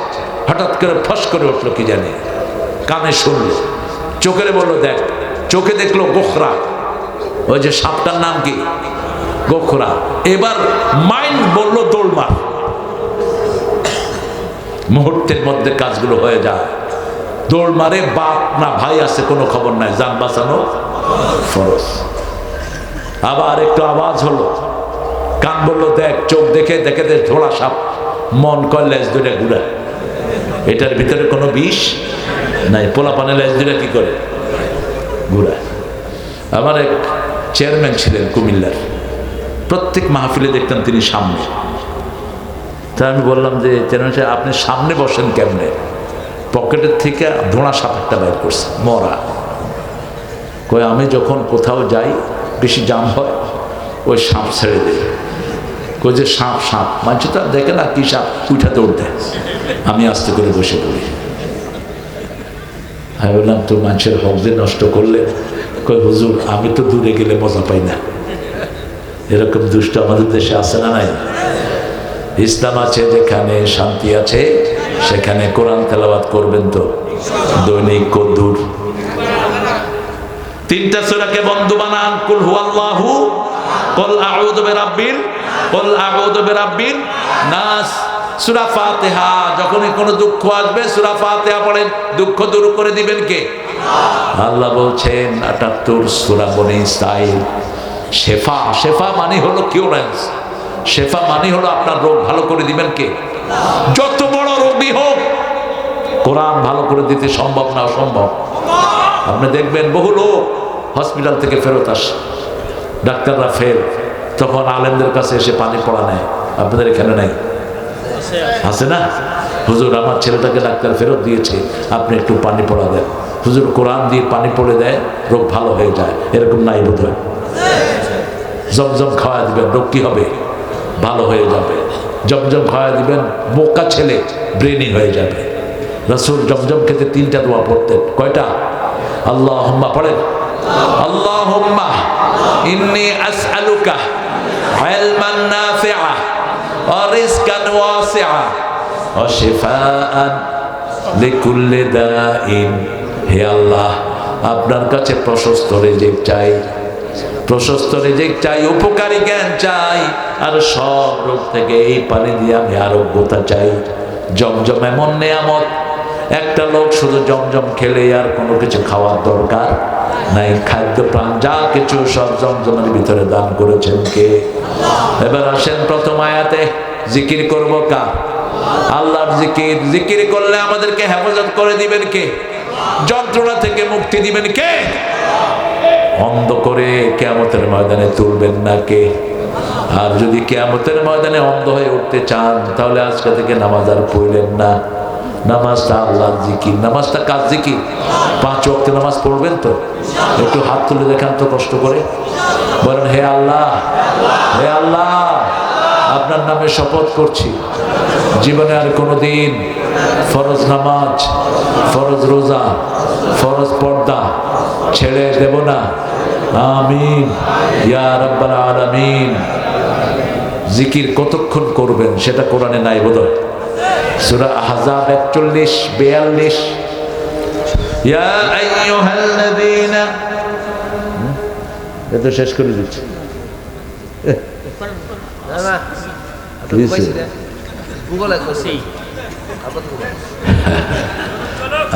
A: হঠাৎ করে ফস করে উঠলো কি জানে, কানে শুনলো, চোখে বললো দেখ, চোখে দেখলো গোখরা, ওই যে সাপটার নাম কি? গোখরা। এবার মাইন্ড বললো দৌড় মার। মুহূর্তের মধ্যে কাজগুলো হয়ে যায়। দৌড় মারে। বাপ না ভাই আছে কোনো খবর নাই, জান বাঁচানো ফরজ। আবার একটু আওয়াজ হলো, কান বললো দেখ, চোখ দেখে দেখে দেখ ধোড়া সাপ, মন কয় লেজ ধরে ঘুরা, এটার ভিতরে কোনো বিষ নাই। পোলা পানে লেজ ধরে কি করে ঘুরা। আমার এক চেয়ারম্যান ছিলেন কুমিল্লার, প্রত্যেক মাহফিলে দেখতাম তিনি সামনে। তা আমি বললাম যে চেয়ারম্যান সাহেব আপনি সামনে বসেন কেমনে? পকেটের থেকে ধোঁড়া সাপ একটা বের করছে, মরা। কয় আমি যখন কোথাও যাই, বেশি জাম হয়, ওই সাপ ছেড়ে দেয়। কই যে সাপ সাপ, মানুষ তো দেখে না কি সাপ, উঠা দৌড় দেয়। আমি আস্তে করে বসে পড়ি। আমি বললাম তো মানুষের হক দিয়ে নষ্ট করলে? কই হুজুর আমি তো দূরে গেলে মজা পাই না। এরকম দুষ্ট আমাদের দেশে আছে না নাই? ইসলাম আছে যেখানে, শান্তি আছে সেখানে কোরআন তেলাওয়াত করবেন তো দৈনিক কদ্দুর। তিনটা সূরাকে বন্ধু বানান। কুল হুয়াল্লাহু, কুল আউযু বিরাব্বিল, কুল আউযু বিরাব্বিন নাস। সূরা ফাতিহা, যখনই কোনো দুঃখ আসবে সূরা ফাতিহা পড়েন, দুঃখ দূর করে দিবেন কে? আল্লাহ বলছেন ৭৮ সূরা বনী ইসরাঈল। শেফা, শেফা মানে হলো কিউরেন্স, শেফা মানে হলো আপনার রোগ ভালো করে দিবেন কে? যত বড় রোগী হোক, কোরআন ভালো করে দিতে সম্ভব না অসম্ভব? আপনি দেখবেন বহু লোক হসপিটাল থেকে ফেরত আসে, ডাক্তাররা ফেল, তখন আলেমদের কাছে এসে পানি পড়া নেয়। আপনাদের এখানে নেই? আছে না? হুজুর আমার ছেলেটাকে ডাক্তার ফেরত দিয়েছে, আপনি একটু পানি পড়া দেন। হুজুর কোরআন দিয়ে পানি পড়ে দেয়, রোগ ভালো হয়ে যায়। এরকম নাই বোধ হয়? জমজম খাওয়া দিবেন, রোগ কি হবে? ভালো হয়ে যাবে। জমজম খাওয়া দিবেন, বোকা ছেলে ব্রেনি হয়ে যাবে। রাসূল জমজম খেতে 3টা দোয়া পড়তেন। কয়টা? আল্লাহুম্মা পড়েন, আল্লাহুম্মা ইন্নী আসআলুকা ইলমান নাফিআ ওয়া রিজকান ওয়াসিআ ওয়া শিফাআন লিকুল্লি দাইন। হে আল্লাহ, আপনার কাছে প্রশস্ত রিজিক চাই, প্রশস্ত রিজিক চাই, উপকারী জ্ঞান চাই, আর সব রোগ থেকে এই পানি দিয়ে আমি আরোগ্যতা চাই। জমজম এমন নেয়ামত, একটা লোক শুধু জমজম খেলে আর কোনো কিছু খাওয়ার দরকার নাই। খাদ্য প্রাণ যা কিছু সব জমজমের ভিতরে দান করেছেন কে? এবার আসেন প্রথম আয়াতে, জিকির করব কার? আল্লাহর জিকির। জিকির করলে আমাদেরকে হেফাজত করে দিবেন কে? যন্ত্রণা থেকে মুক্তি দিবেন কে? অন্ধ করে কিয়ামতের ময়দানে তুলবেন না কে? আর যদি কিয়ামতের ময়দানে অন্ধ হয়ে উঠতে চান, তাহলে আজকে থেকে নামাজ আর পড়লেন না। নামাজটা আল্লাহর জিকির, নামাজটা কার জিকির? 5 ওয়াক্ত নামাজ পড়বেন তো? একটু হাত তুলে দেখান তো কষ্ট করে, বলেন হে আল্লাহ, হে আল্লাহ, আপনার নামে শপথ করছি, জীবনে আর কোনোদিন ফরজ নামাজ, ফরজ রোজা, ফরজ পর্দা ছেড়ে দেব না। আমিন ইয়া রাব্বাল আলামিন। জিকির কতক্ষণ করবেন সেটা কোরআনে নাই বোধহয়। সূরা আহজাব 41-42, ইয়া আইয়ুহাল্লাযীনা, এটা শেষ করে দিচ্ছি।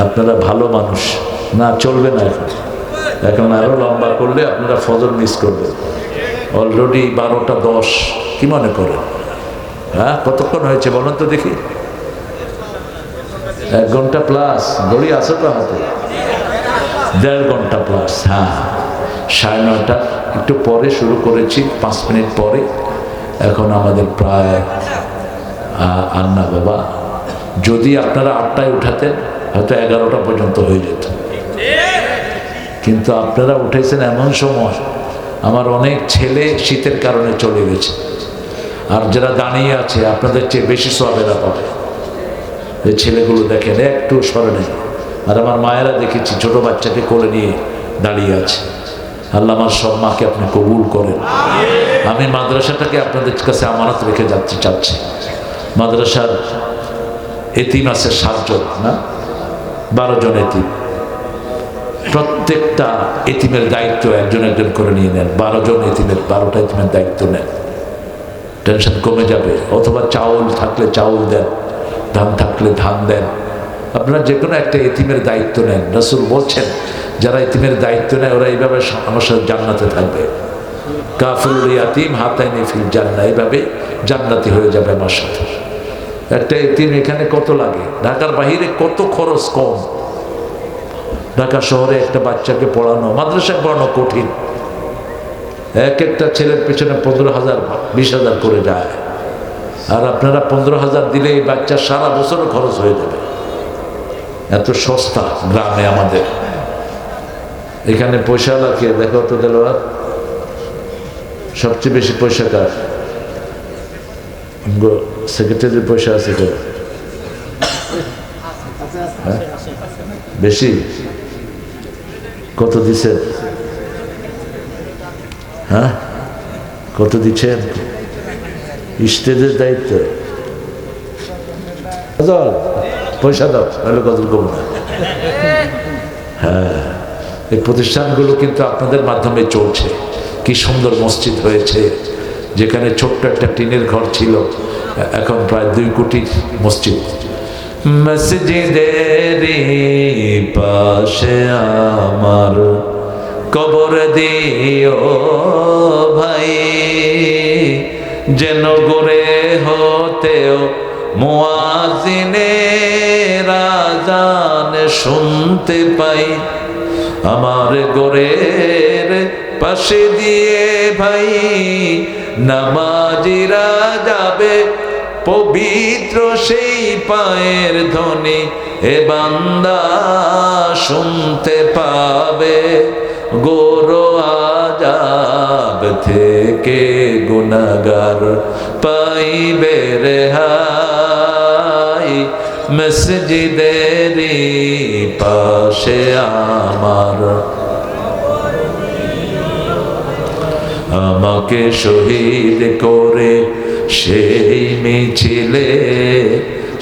A: আপনারা ভালো মানুষ না, চলবে না এখন। এখন আরো লম্বা করলে আপনারা ফজর মিস করবেন। অলরেডি 12টা 10। কি মনে করেন? হ্যাঁ, কতক্ষণ হয়েছে বলুন তো দেখি? 1 ঘন্টা প্লাস। ঘড়ি আছে তো হাতে? 1.5 ঘন্টা প্লাস। হ্যাঁ, 9:30 একটু পরে শুরু করেছি, 5 মিনিট পরে। এখন আমাদের প্রায় আর না বাবা, যদি আপনারা 8টায় উঠাতেন হয়তো 11টা পর্যন্ত হয়ে যেত, কিন্তু আপনারা উঠেছেন এমন সময় আমার অনেক ছেলে শীতের কারণে চলে গেছে, আর যারা দাঁড়িয়ে আছে আপনাদের চেয়ে বেশি সওয়াবেরা পাবে। এই ছেলেগুলো দেখেন একটু সরে নেই, আর আমার মায়েরা দেখেছি ছোট বাচ্চাকে কোলে নিয়ে দাঁড়িয়ে আছে। আল্লাহ আমার সব মাকে আপনি কবুল করেন। আমি মাদ্রাসাটাকে আপনাদের কাছে আমানত রেখে চাচ্ছি। মাদ্রাসার এতিম আছে 7 জন, না 12 জন এতিম। প্রত্যেকটা এতিমের দায়িত্ব একজন একজন করে নিয়ে নেন। 12 জন এতিমের 12টা এতিমের দায়িত্ব নেন, টেনশন কমে যাবে। অথবা চাউল থাকলে চাউল দেন, ধান থাকলে ধান দেন। আপনারা যে কোনো একটা এতিমের দায়িত্ব নেন। রাসূল বলছেন যারা এতিমের দায়িত্ব নেয় ওরা এইভাবে আমার সাথে জান্নাতে থাকবে। কাফিলুল ইয়াতিম হাতাইনি ফিল জান্নাহ, এইভাবে জান্নাতি হয়ে যাবে আমার সাথে। একটা এতিম এখানে কত লাগে, ঢাকার বাহিরে কত খরচ কম। ঢাকা শহরে একটা বাচ্চাকে পড়ানো, মাদ্রাসায় পড়ানো কঠিন। এক একটা ছেলের পেছনে 15,000 20,000 করে যায়, আর আপনারা 15,000 দিলে এই বাচ্চার সারা বছর খরচ হয়ে যাবে। এত সস্তা গ্রামে আমাদের। এখানে পয়সা লাগে, দেখো তো দেলোয়ার, সবচেয়ে বেশি পয়সা কার? সেক্রেটারির পয়সা আছে তো বেশি। কত দিচ্ছেন? হ্যাঁ, কত দিচ্ছেন? স্টেজের দায়িত্ব পয়সা দাও, তাহলে কত কম না। হ্যাঁ, এই প্রতিষ্ঠানগুলো কিন্তু আপনাদের মাধ্যমে চলছে। কি সুন্দর মসজিদ হয়েছে, যেখানে ছোট্ট একটা টিনের ঘর ছিল, এখন প্রায় 2 কোটি মসজিদ। মসজিদের পাশে আমার কবর দিও ভাই, যেন গড়ে হতেও মুয়াজ্জিনের আযান শুনতে পাই। আমার গোরের পাশে দিয়ে ভাই নামাজিরা যাবে, পবিত্র সেই পায়ের ধ্বনি এ বান্দা শুনতে পাবে। গোরো আযাব থেকে গুনাহগার পাইবে রেহাই, মসজিদের পাশে আমার। আমাকে শহীদ করে সেই মিছিলে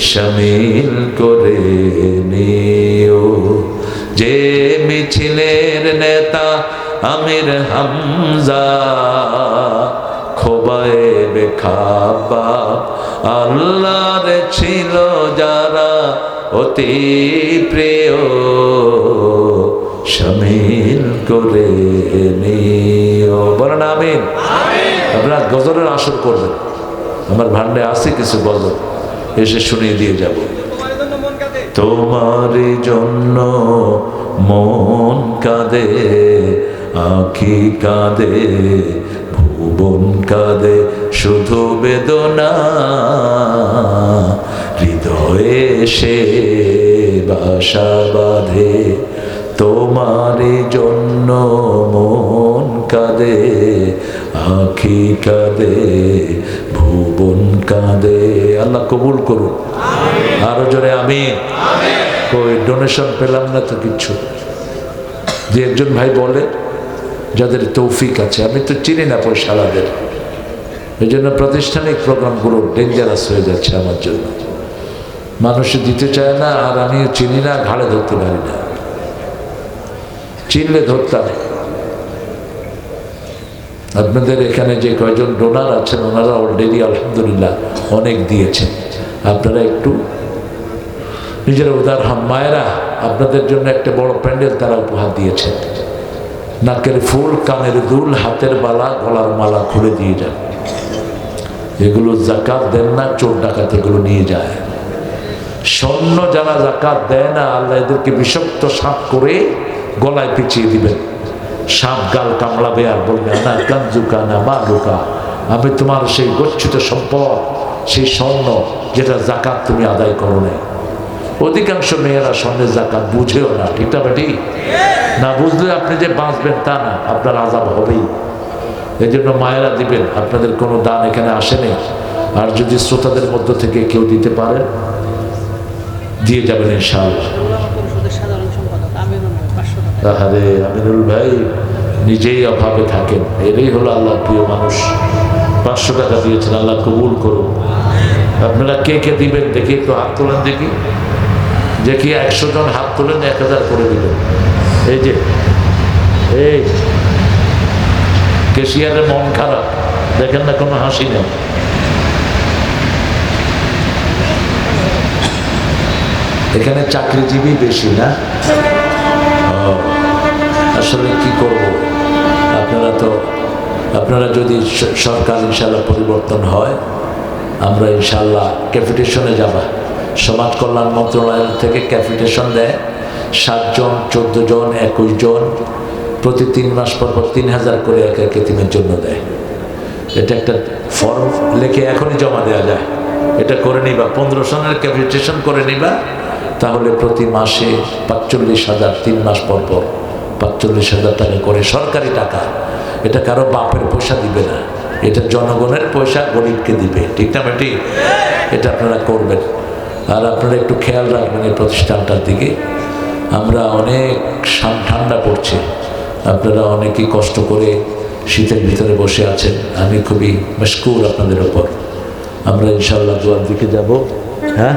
A: শামিল করে নিও, যে মিছিলের নেতা আমির হামজা, খোবায়েবে খাব্বাব আল্লাহর ছিল যারা অতি প্রিয়, শামিল করে নিও। বলেন আমিন। আপনারা গজলের আসর করবেন, আমার ভান্ডে আছে কিছু গজল, এসে শুনিয়ে দিয়ে যাব। তোমার জন্য মন কাঁদে, আঁখি কাঁদে, ভুবন কাঁদে, শুধু বেদনা হৃদয়ে সে বাসা বাঁধে। তোমার জন্য মন কাঁদে, আঁখি কাঁদে, ভুবন কাঁদে। আল্লাহ কবুল করুন। আরো জোরে আমিন। কই ডোনেশন পেলাম না তো কিচ্ছু। যে একজন ভাই বলে যাদের তৌফিক আছে, আমি তো চিনি না পয়সাওয়ালাদের, এই জন্য প্রাতিষ্ঠানিক প্রোগ্রামগুলো ডেঞ্জারাস হয়ে যাচ্ছে আমার জন্য। মানুষ দিতে চায় না, আর আমিও চিনি না, ঘাড়ে ধরতে পারি না। চিনলে ধরতাম। আপনাদের এখানে যে কয়জন ডোনার আছেন ওনারা অলরেডি আলহামদুলিল্লাহ অনেক দিয়েছেন। আপনারা একটু নিজেরা উদার হন। মায়েরা আপনাদের জন্য একটা বড় প্যান্ডেল তারা উপহার দিয়েছেন। নাকের ফুল, কানের দুল, হাতের বালা, গলার মালা খুলে দিয়ে যান। এগুলো জাকাত দেন না, চোর ডাকাত এগুলো নিয়ে যায়। স্বর্ণ যারা জাকাত দেয় না, আল্লাহ এদেরকে বিষাক্ত সাপ করে গলায় পিছিয়ে দিবেন। সাপ গাল কামড়াবে আর বলবে না কাঞ্জুকা না মা লুকা, আমি তোমার সেই গচ্ছিত সম্পদ, সেই স্বর্ণ যেটা জাকাত তুমি আদায় করো নাই। অধিকাংশ মেয়েরা স্বর্ণের জাকাত বুঝেও না, ঠিক না বেটি? না বুঝলে আপনি যে বাঁচবেন তা না, আপনার আযাব হবেই। এই জন্য মায়েরা দিবেন, আপনাদের কোনো দান এখানে আসেনি। আর যদি শ্রোতাদের মধ্য থেকে কেউ দিতে পারেন দিয়ে যাবেন ইনশাআল্লাহ। আরে আমিনুল ভাই নিজেই অভাবে থাকেন, এটাই হলো আল্লাহর প্রিয় মানুষ। 500 টাকা দিয়েছেন, আল্লাহ কবুল করুন। আপনারা কে কে দিবেন দেখি, একটু হাত তোলেন দেখি। দেখি 100 জন হাত তোলেন, 1000 করে দিবেন। এই যে এই কেশিয়ারের মন খারাপ, দেখেন না কোনো হাসি নেই। এখানে চাকরিজীবী বেশি না? আসলে কি করব, আপনারা যদি সরকার ইনশাল্লাহ পরিবর্তন হয়, আমরা ইনশাল্লাহ ক্যাপিটেশনে যাবা। সমাজ কল্যাণ মন্ত্রণালয় থেকে ক্যাপিটেশন দেয়, 7 জন 14 জন 21 জন প্রতি 3 মাস পর 3000 করে এক এক এতিমের জন্য দেয়। এটা একটা ফর্ম লিখে এখনই জমা দেওয়া যায়। এটা করে নিবা, 15 সনের ক্যাপিটেশন করে নিবা, তাহলে প্রতি মাসে 45,000, 3 মাস পর পর 45,000 টাকা করে সরকারি টাকা। এটা কারো বাপের পয়সা দিবে না, এটা জনগণের পয়সা গরিবকে দিবে, ঠিক না বেটি? এটা আপনারা করবেন। আর আপনারা একটু খেয়াল রাখবেন এই প্রতিষ্ঠানটার দিকে। আমরা অনেক ঠান্ডা পড়ছে, আপনারা অনেকেই কষ্ট করে শীতের ভিতরে বসে আছেন। আমি খুবই মশকুর আপনাদের ওপর। আমরা ইনশাল্লাহ দোয়ার দিকে যাব। হ্যাঁ,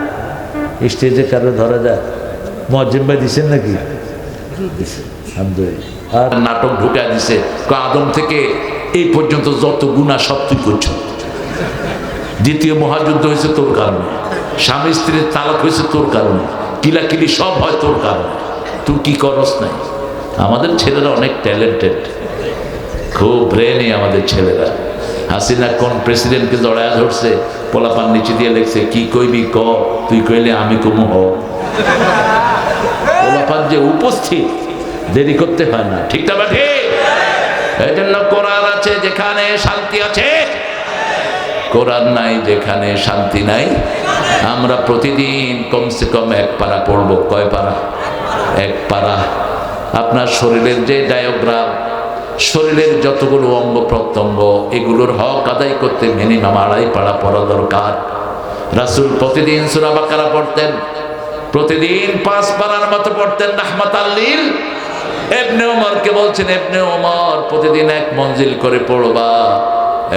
A: স্টেজে কারো ধরা যায়? মুয়াজ্জিম ভাই দিচ্ছেন নাকি? আলহামদুলিল্লাহ। আর নাটক ঢুকা দিছে, আদম থেকে এই পর্যন্ত যত গুনাহ সব তুই করছো। দ্বিতীয় মহাযুদ্ধ হয়েছে তোর কারণে, স্বামী স্ত্রীর তালাক হয়েছে তোর কারণে, কিলাকিলি সব হয় তোর কারণে। তুই কি করস নাই? আমাদের ছেলেরা অনেক ট্যালেন্টেড, খুব ব্রেনি আমাদের ছেলেরা। হাসিনা কোন প্রেসিডেন্টকে জড়ায় ধরছে, পোলাপান নিচে দিয়ে লেখছে কি কইবি ক, তুই কইলে আমি কমু হ। পোলাপান যে উপস্থিত, দেরি করতে হয় না, ঠিক না বাকি? এই জন্য কোরআন আছে যেখানে শান্তি আছে, কোরআন নাই যেখানে শান্তি নাই। আমরা প্রতিদিন কমসে কম 1 পারা পড়বো। কয় পারা? 1 পারা। আপনার শরীরের যে ডায়োগ্রাম, শরীরের যতগুলো অঙ্গ প্রত্যঙ্গ, এগুলোর হক আদায় করতে মিনিমাম 2.5 পারা পড়া দরকার। রাসূল প্রতিদিন সূরা বাকারা পড়তেন, প্রতিদিন 5 পারার মতো পড়তেন রাহমাতাল লিল। ইবনে ওমরকে বলছেন, ইবনে ওমর প্রতিদিন 1 মঞ্জিল করে পড়বা।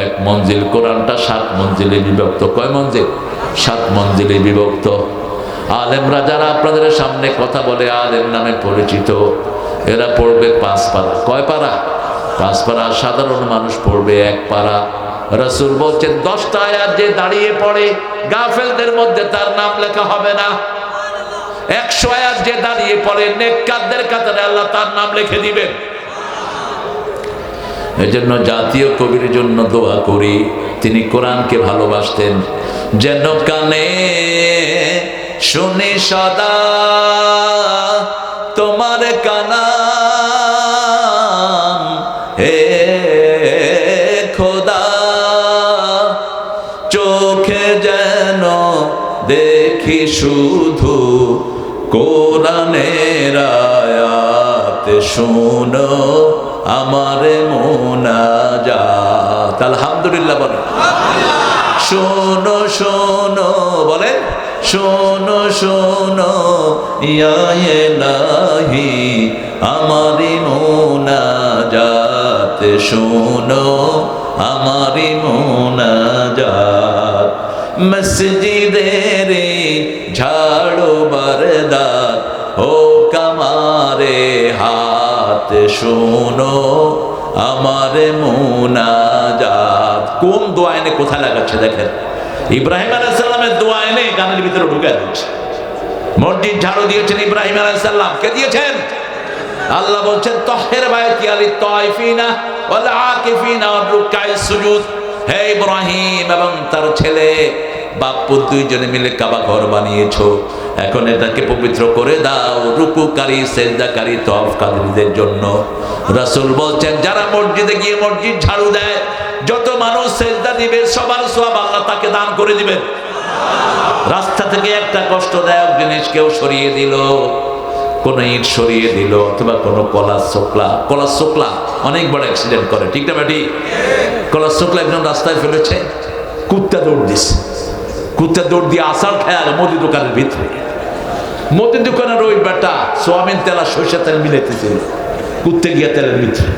A: 1 মঞ্জিল, কোরআনটা 7 মঞ্জিলে বিভক্ত। কয় মঞ্জিল? 7 মঞ্জিলে বিভক্ত। আলেমরা যারা আপনাদের সামনে কথা বলে, আলেম নামে পরিচিত, এরা পড়বে 5 পারা। কয় পারা? 5 পারা। সাধারণ মানুষ পড়বে 1 পারা। রাসূল বলছেন 10টা আয়াত যে দাঁড়িয়ে পড়ে, গাফেলদের মধ্যে তার নাম লেখা হবে না। 100 আয়াত যে দাঁড়িয়ে পড়ে, নেককারদের কাতারে আল্লাহ তার নাম লিখে দিবেন। এজন্য জাতীয় কবির জন্য দোয়া করি, তিনি কোরআনকে ভালোবাসতেন। যেন কানে শুনি সদা তোমার কালাম, হে খোদা চোখে যেন দেখি শুধু কোরআনের আয়াত, শুনো আমার মুনাজাত। আলহামদুলিল্লাহ বলে, শোনো শোনো বলে, শোনো শোনো ইয়া ইলাহি আমারি মুনাজাত, শোনো আমারি মুনাজাত। মসজিদের ঝাড়ু বারদার ও কামারে হাত, শোনো আমার মুনাজাত। কোন দোয়া এনে কোথায় লাগাচ্ছে দেখেন। ইব্রাহিম আলাইহিস সালামের দোয়া এনে গানের ভিতরে ঢুকায় দিচ্ছে। মসজিদ ঝাড়ু দিয়েছেন ইব্রাহিম আলাইহিস সালাম, কে দিয়েছেন? আল্লাহ বলছেন তাহহির বাইতি লিত তাইফিনা ওয়াল আকিফিনা ওয়ার রুকাইস সুজুদ। হে ইব্রাহিম এবং তার ছেলে বাপ্পু দুইজনে মিলে কাবা ঘর বানিয়েছো, এখন এটাকে পবিত্র করে দাও রুকুকারী সেজদাকারী তওয়াফকারীদের জন্য। রাসূল বলছেন যারা মসজিদে গিয়ে মসজিদ ঝাড়ু দেয়, যত মানুষ সেজদা দিবে সবার সওয়াব আল্লাহ তাকে দান করে দিবেন। রাস্তা থেকে একটা কষ্টদায়ক জিনিস কেউ সরিয়ে দিল, কোন ইট সরিয়ে দিল অথবা কোন কলার শোকলা অনেক বড় অ্যাক্সিডেন্ট করে, ঠিক না বেটি? কলার শোকলা একজন রাস্তায় ফেলেছে, কুত্তা দৌড় দিছে, কুত্তা দৌড় দিয়ে আসার খেয়াল মুদি দোকানের ভিতরে, মুদি দোকানের ওই বেটা সোয়াবিন তেল আর সরিষা তেল মিলাইতেছিল, কুত্তে গিয়া তেলের ভিতরে।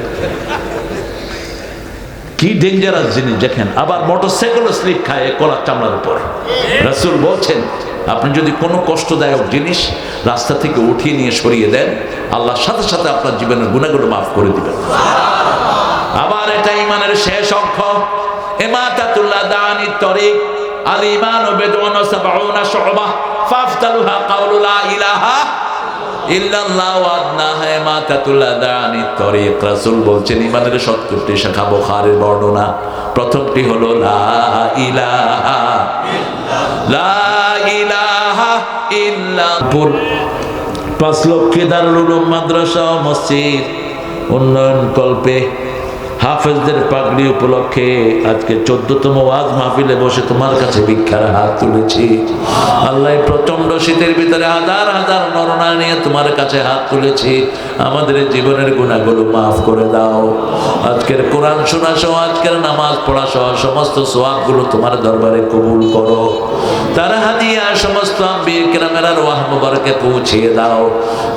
A: কি ডেঞ্জারাস জিনিস দেখেন। আবার মোটরসাইকেলও স্লিপ খায় কলার চামড়ার উপর। রাসূল বলছেন আপনি যদি কোনো কষ্টদায়ক জিনিস রাস্তা থেকে উঠিয়ে নিয়ে সরিয়ে দেন, আল্লাহর সাথে সাথে আপনার জীবনের গুনাহগুলো মাফ করে দিবেন। আবার এটা ঈমানের শেষ অংশ, ইমাতাতুল আদানি তরিক আল ঈমানু বিদউন ৭০ শু'বা ফাফতালুহা কাউলু লা ইলাহা ইল্লাল্লাহ ওয়া আদনাহা ইমাতাতুল আদানি তরিক। রাসূল বলছেন ঈমানের ৭০টি শাখা, বুখারীর বর্ণনা। প্রথমটি হলো লা ইলাহা ইল্লাল্লাহ। ৫ লক্ষে দারুল উলুম মাদ্রাসা ও মসজিদ উন্নয়ন কল্পে হাফেজদের পাগড়ি উপলক্ষে আজকে 14তম ওয়াজ মাহফিলে বসে তোমার কাছে ভিক্ষার হাত তুলেছি। আল্লাহ প্রচন্ড শীতের ভিতরে হাজার হাজার নরনারী নিয়ে তোমার কাছে হাত তুলেছি। আমাদের জীবনের গুনাহগুলো মাফ করে দাও। আজকের কোরআন শোনা সহ আজকের নামাজ পড়া সহ সমস্ত সওয়াবগুলো তোমার দরবারে কবুল করো। তারা হাদিয়া সমস্ত আম্বিয়া কিরামের আরওয়াহ মুবারকে পৌঁছিয়ে দাও।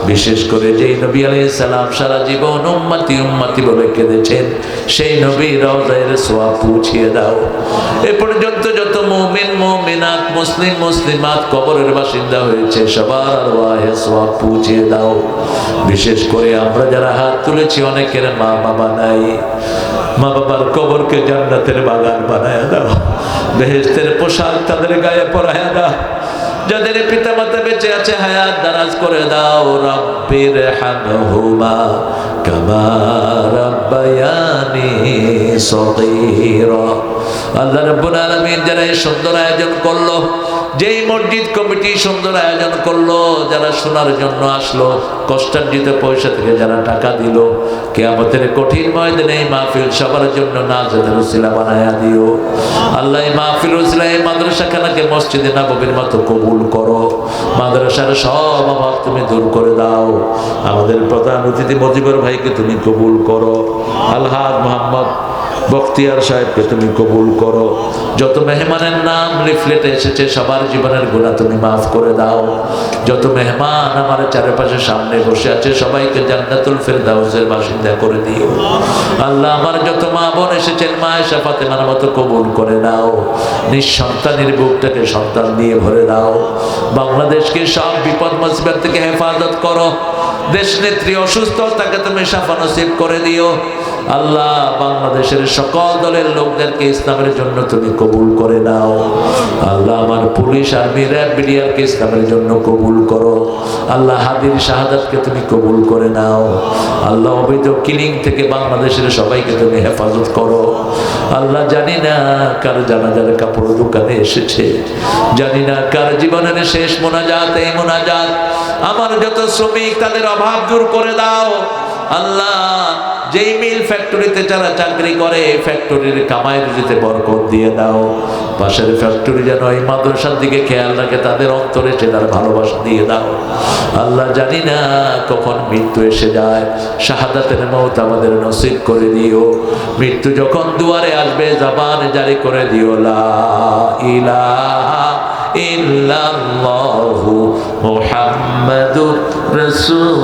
A: বিশেষ করে যেই নবী আলাইহিস সালাম সারা জীবন উম্মতি উম্মতি বলে কেঁদেছেন, সেই নবীর রওজার সওয়াব পৌঁছিয়ে দাও। এ পর্যন্ত যত মুমিন মুমিনাত মুসলিম মুসলিমাত কবরের বাসিন্দা হয়েছে সবার আরওয়াহে সওয়াব পৌঁছিয়ে দাও। বিশেষ করে আমরা যারা হাত তুলেছি অনেকের মা বাবা নাই, মা বাবার কবরকে জান্নাতের বাগান বানায় দাও, বেহেশতের পোশাক তাদের গায়ে পরায় দাও। যাদের পিতা মাতা বেঁচে আছে হায়াত দারাজ করে দাও। রাব্বির হামহুমা কামা রাব্বায়ানি সগীরা। আল্লাহ রাব্বুল আলামিন যারা এই সুন্দর আয়োজন করলো, যেই মসজিদ কমিটি সুন্দর আয়োজন করলো, যারা শোনার জন্য আসলো, কষ্টার্জিত পয়সা থেকে যারা টাকা দিল, কিয়ামতের কঠিন ময়দানে এই মাহফিল সবার জন্য নাজাতের ওসিলা বানায়া দিও। আল্লাহ এই মাহফিল ওসিলা এই মাদ্রাসাখানাকে মসজিদে নববীর মতো কবুল করো। মাদ্রাসার সব অভাব তুমি দূর করে দাও। আমাদের প্রধান অতিথি মজিবর ভাইকে তুমি কবুল করো। আলহাজ মোহাম্মদ বখতিয়ার সাহেবকে তুমি কবুল করো। যত মেহমানের নাম লিফলেটে এসেছে সবার জীবনের গুনাহ তুমি মাফ করে দাও। যত মেহমান আমার চারপাশে সামনে বসে আছে সবাইকে জান্নাতুল ফেরদাউসের বাসিন্দা করে দিও। আল্লাহ আমার যত মা বোন এসেছেন মা আয়েশা ফাতেমার মতো কবুল করে নাও। নিঃসন্তানের বুকটাকে সন্তান দিয়ে ভরে দাও। বাংলাদেশকে সব বিপদ মুসিবত থেকে হেফাজত করো। দেশ নেত্রী অসুস্থ, তাকে তুমি শাফা নসিব করে দিও। আল্লাহ বাংলাদেশের সকল দলের লোকদেরকে ইসলামের জন্য তুমি কবুল করে নাও। আল্লাহ আমার পুলিশ আর্মি র্যাব বিডিআরকে ইসলামের জন্য কবুল করো। আল্লাহ হাদির শাহাদাতকে তুমি কবুল করে নাও। আল্লাহ অবৈধ কিলিং থেকে বাংলাদেশের সবাইকে তুমি হেফাজত করো। আল্লাহ জানি না কার জানাজার কাপড় দোকানে এসেছে, জানি না কার জীবনের শেষ মোনাজাত এই মোনাজাত। আমার যত শ্রমিক তাদের অভাব দূর করে দাও। আল্লাহ যেই মিল ফ্যাক্টরিতে যারা চাকরি করে ফ্যাক্টরির কামাই রুজিতে বরকত দিয়ে দাও। পাশের ফ্যাক্টরি যেন এই মাদ্রাসার দিকে খেয়াল রাখে, তাদের অন্তরে সেটার ভালোবাসা দিয়ে দাও। আল্লাহ জানি না কখন মৃত্যু এসে যায়, শাহাদাতের মওত আমাদের নসিব করে দিও। মৃত্যু যখন দুয়ারে আসবে জবান জারি করে দিও লা ইলাহা ইল্লাল্লাহু মুহাম্মাদুর রাসূল।